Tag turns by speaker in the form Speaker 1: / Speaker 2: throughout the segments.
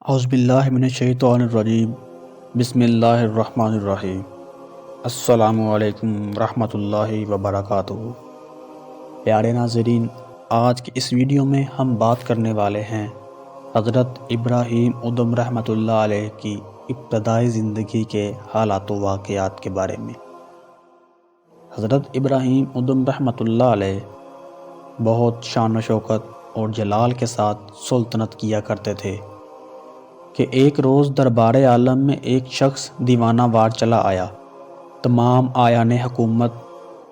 Speaker 1: اعوذ باللہ من الشیطان الرجیم بسم اللہ الرحمن الرحیم السلام علیکم ورحمۃ اللہ وبرکاتہ۔ پیارے ناظرین، آج کی اس ویڈیو میں ہم بات کرنے والے ہیں حضرت ابراہیم ادھم رحمۃ اللہ علیہ کی ابتدائی زندگی کے حالات و واقعات کے بارے میں۔ حضرت ابراہیم ادھم رحمۃ اللہ علیہ بہت شان و شوکت اور جلال کے ساتھ سلطنت کیا کرتے تھے کہ ایک روز دربار عالم میں ایک شخص دیوانہ وار چلا آیا۔ تمام آیان حکومت،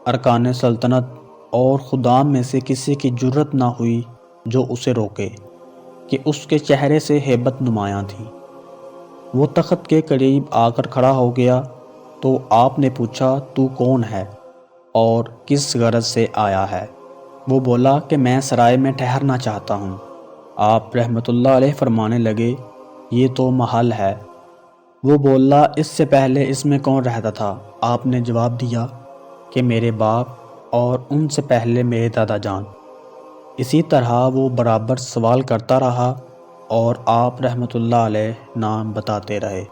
Speaker 1: ارکان سلطنت اور خدام میں سے کسی کی جرت نہ ہوئی جو اسے روکے کہ اس کے چہرے سے ہیبت نمایاں تھی۔ وہ تخت کے قریب آ کر کھڑا ہو گیا تو آپ نے پوچھا، تو کون ہے اور کس غرض سے آیا ہے؟ وہ بولا کہ میں سرائے میں ٹھہرنا چاہتا ہوں۔ آپ رحمۃ اللہ علیہ فرمانے لگے، یہ تو محل ہے۔ وہ بولا، اس سے پہلے اس میں کون رہتا تھا؟ آپ نے جواب دیا کہ میرے باپ اور ان سے پہلے میرے دادا جان۔ اسی طرح وہ برابر سوال کرتا رہا اور آپ رحمۃ اللہ علیہ نام بتاتے رہے۔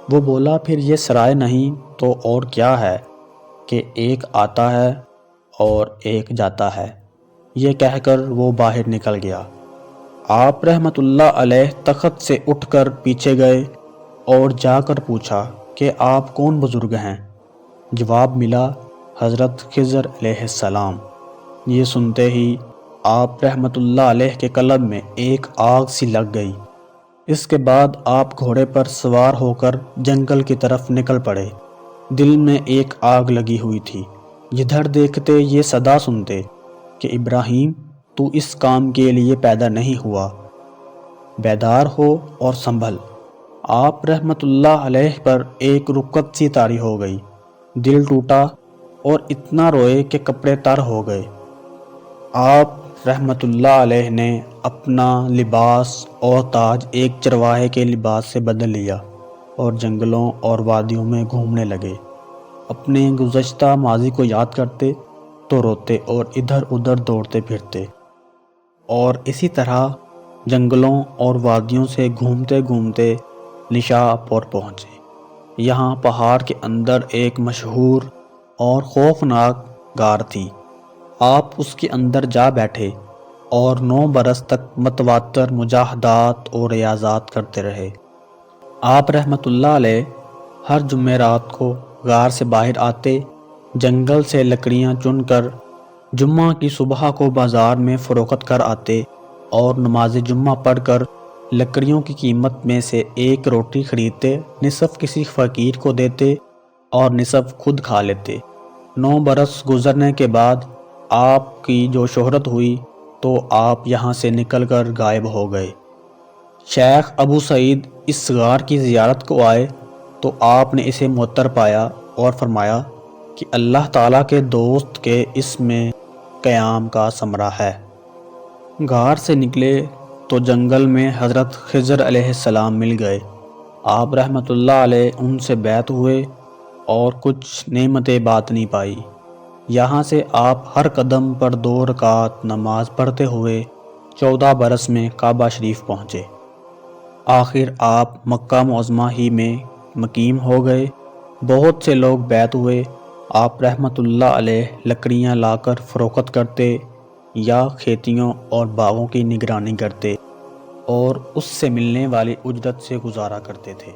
Speaker 1: وہ بولا، پھر یہ سرائے نہیں تو اور کیا ہے کہ ایک آتا ہے اور ایک جاتا ہے۔ یہ کہہ کر وہ باہر نکل گیا۔ آپ رحمۃ اللہ علیہ تخت سے اٹھ کر پیچھے گئے اور جا کر پوچھا کہ آپ کون بزرگ ہیں؟ جواب ملا، حضرت خضر علیہ السلام۔ یہ سنتے ہی آپ رحمۃ اللہ علیہ کے قلب میں ایک آگ سی لگ گئی۔ اس کے بعد آپ گھوڑے پر سوار ہو کر جنگل کی طرف نکل پڑے۔ دل میں ایک آگ لگی ہوئی تھی۔ جدھر دیکھتے یہ صدا سنتے کہ ابراہیم، تو اس کام کے لیے پیدا نہیں ہوا، بیدار ہو اور سنبھل۔ آپ رحمۃ اللہ علیہ پر ایک رکت سی طاری ہو گئی۔ دل ٹوٹا اور اتنا روئے کہ کپڑے تر ہو گئے۔ آپ رحمۃ اللہ علیہ نے اپنا لباس اور تاج ایک چرواہے کے لباس سے بدل لیا اور جنگلوں اور وادیوں میں گھومنے لگے۔ اپنے گزشتہ ماضی کو یاد کرتے تو روتے اور ادھر ادھر دوڑتے پھرتے، اور اسی طرح جنگلوں اور وادیوں سے گھومتے گھومتے نشاپور پہنچے۔ یہاں پہاڑ کے اندر ایک مشہور اور خوفناک غار تھی۔ آپ اس کے اندر جا بیٹھے اور 9 برس تک متواتر مجاہدات اور ریاضات کرتے رہے۔ آپ رحمۃ اللہ علیہ ہر جمعرات کو غار سے باہر آتے، جنگل سے لکڑیاں چن کر جمعہ کی صبح کو بازار میں فروخت کر آتے اور نماز جمعہ پڑھ کر لکڑیوں کی قیمت میں سے ایک روٹی خریدتے، نصف کسی فقیر کو دیتے اور نصف خود کھا لیتے۔ 9 برس گزرنے کے بعد آپ کی جو شہرت ہوئی تو آپ یہاں سے نکل کر غائب ہو گئے۔ شیخ ابو سعید اس غار کی زیارت کو آئے تو آپ نے اسے معطر پایا اور فرمایا کہ اللہ تعالیٰ کے دوست کے اس میں قیام کا ثمرہ ہے۔ غار سے نکلے تو جنگل میں حضرت خضر علیہ السلام مل گئے۔ آپ رحمۃ اللہ علیہ ان سے بیعت ہوئے اور کچھ نعمت باطنی پائی۔ یہاں سے آپ ہر قدم پر 2 رکعت نماز پڑھتے ہوئے 14 برس میں کعبہ شریف پہنچے۔ آخر آپ مکہ معظمہ ہی میں مقیم ہو گئے۔ بہت سے لوگ بیعت ہوئے۔ آپ رحمۃ اللہ علیہ لکڑیاں لا کر فروخت کرتے یا کھیتیوں اور باغوں کی نگرانی کرتے اور اس سے ملنے والی اجرت سے گزارا کرتے تھے۔